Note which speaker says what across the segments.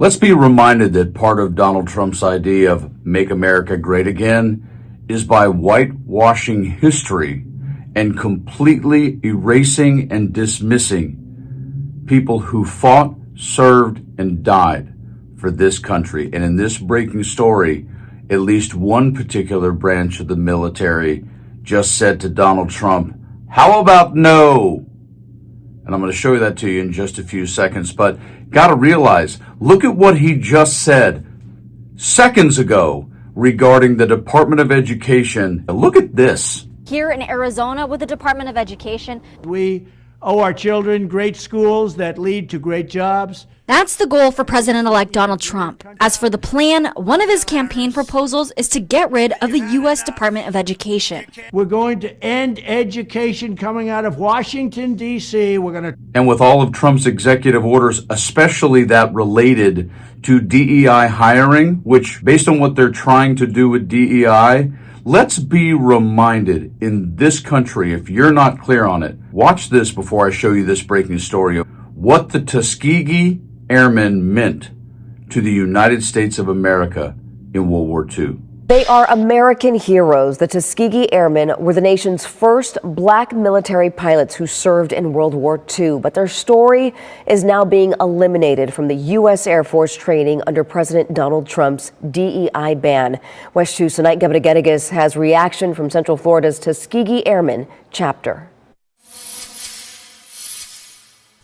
Speaker 1: Let's be reminded that part of Donald Trump's idea of Make America Great Again is by whitewashing history and completely erasing and dismissing people who fought, served, and died for this country. And in this breaking story, at least one particular branch of the military just said to Donald Trump, "How about no?" And I'm going to show you that to you in just a few seconds. But got to realize, look at what he just said seconds ago regarding the Department of Education. Look at this.
Speaker 2: Here in Arizona with the Department of Education,
Speaker 3: we owe our children great schools that lead to great jobs.
Speaker 2: That's the goal for President-elect Donald Trump. As for the plan, one of his campaign proposals is to get rid of the U.S. Department of Education.
Speaker 3: We're going to end education coming out of Washington, D.C.
Speaker 1: And with all of Trump's executive orders, especially that related to DEI hiring, which based on what they're trying to do with DEI, let's be reminded in this country, if you're not clear on it, watch this before I show you this breaking story of what the Tuskegee Airmen meant to the United States of America in World War II.
Speaker 4: They are American heroes. The Tuskegee Airmen were the nation's first black military pilots who served in World War II, but their story is now being eliminated from the U.S. Air Force training under President Donald Trump's DEI ban. West 2's tonight, Governor Geddes has reaction from Central Florida's Tuskegee Airmen chapter.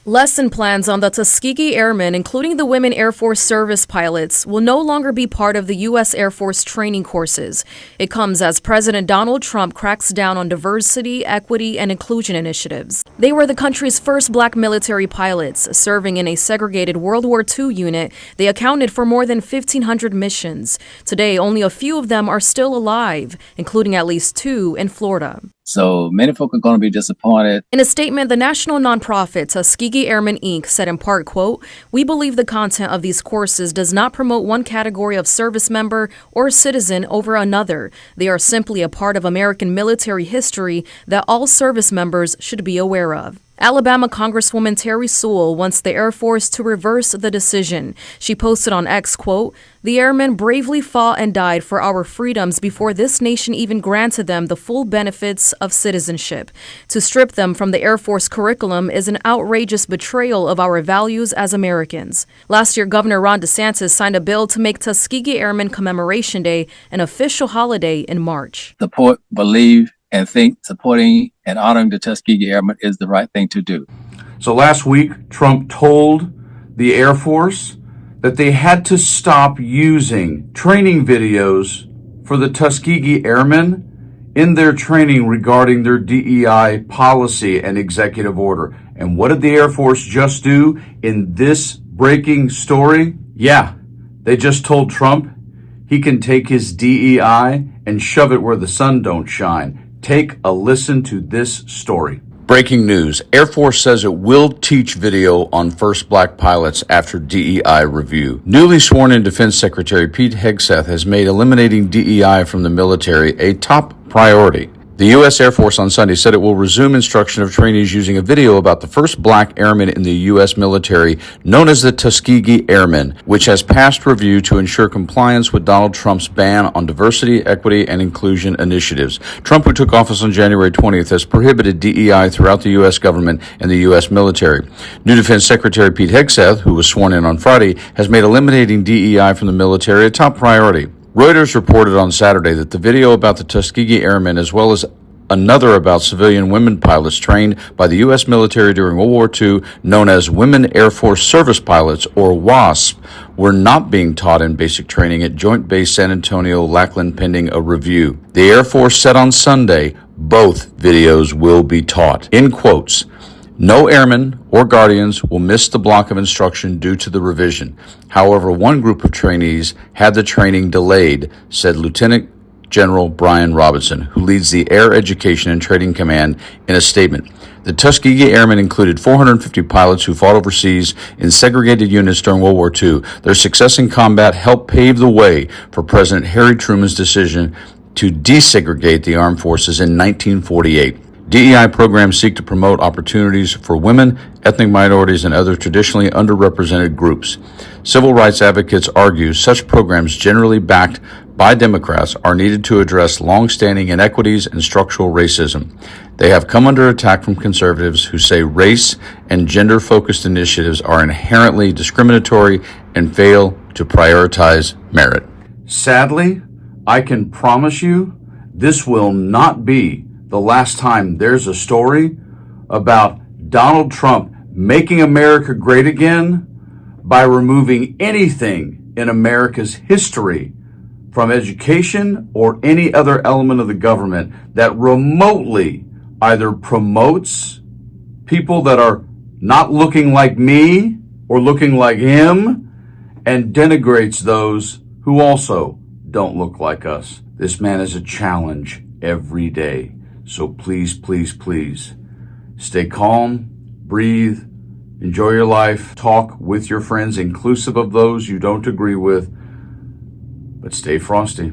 Speaker 5: Lesson plans on the Tuskegee Airmen, including the women Air Force service pilots, will no longer be part of the U.S. Air Force training courses. It comes as President Donald Trump cracks down on diversity, equity, and inclusion initiatives. They were the country's first black military pilots. Serving in a segregated World War II unit, they accounted for more than 1,500 missions. Today, only a few of them are still alive, including at least 2 in Florida.
Speaker 6: So many folk are going to be disappointed.
Speaker 5: In a statement, the national nonprofit Tuskegee Airmen, Inc. said in part, quote, "We believe the content of these courses does not promote one category of service member or citizen over another. They are simply a part of American military history that all service members should be aware of." Alabama Congresswoman Terry Sewell wants the Air Force to reverse the decision. She posted on X, quote, "The airmen bravely fought and died for our freedoms before this nation even granted them the full benefits of citizenship. To strip them from the Air Force curriculum is an outrageous betrayal of our values as Americans." Last year, Governor Ron DeSantis signed a bill to make Tuskegee Airmen Commemoration Day an official holiday in March.
Speaker 6: Support, believe, and think supporting and honoring the Tuskegee Airmen is the right thing to do.
Speaker 1: So last week, Trump told the Air Force that they had to stop using training videos for the Tuskegee Airmen in their training regarding their DEI policy and executive order. And what did the Air Force just do in this breaking story? Yeah, they just told Trump he can take his DEI and shove it where the sun don't shine. Take a listen to this story. Breaking news. Air Force says it will teach video on first black pilots after DEI review. Newly sworn in Defense Secretary Pete Hegseth has made eliminating DEI from the military a top priority. The U.S. Air Force on Sunday said it will resume instruction of trainees using a video about the first black airmen in the U.S. military, known as the Tuskegee Airmen, which has passed review to ensure compliance with Donald Trump's ban on diversity, equity, and inclusion initiatives. Trump, who took office on January 20th, has prohibited DEI throughout the U.S. government and the U.S. military. New Defense Secretary Pete Hegseth, who was sworn in on Friday, has made eliminating DEI from the military a top priority. Reuters reported on Saturday that the video about the Tuskegee Airmen, as well as another about civilian women pilots trained by the U.S. military during World War II, known as Women Air Force Service Pilots, or WASP, were not being taught in basic training at Joint Base San Antonio, Lackland, pending a review. The Air Force said on Sunday both videos will be taught. In quotes, "No airmen or guardians will miss the block of instruction due to the revision. However, one group of trainees had the training delayed," said Lieutenant General Brian Robinson, who leads the Air Education and Training Command, in a statement. The Tuskegee Airmen included 450 pilots who fought overseas in segregated units during World War II. Their success in combat helped pave the way for President Harry Truman's decision to desegregate the armed forces in 1948. DEI programs seek to promote opportunities for women, ethnic minorities, and other traditionally underrepresented groups. Civil rights advocates argue such programs, generally backed by Democrats, are needed to address long-standing inequities and structural racism. They have come under attack from conservatives who say race and gender-focused initiatives are inherently discriminatory and fail to prioritize merit. Sadly, I can promise you this will not be the last time there's a story about Donald Trump making America great again by removing anything in America's history from education or any other element of the government that remotely either promotes people that are not looking like me or looking like him and denigrates those who also don't look like us. This man is a challenge every day. So please, please, please stay calm, breathe, enjoy your life, talk with your friends, inclusive of those you don't agree with, but stay frosty.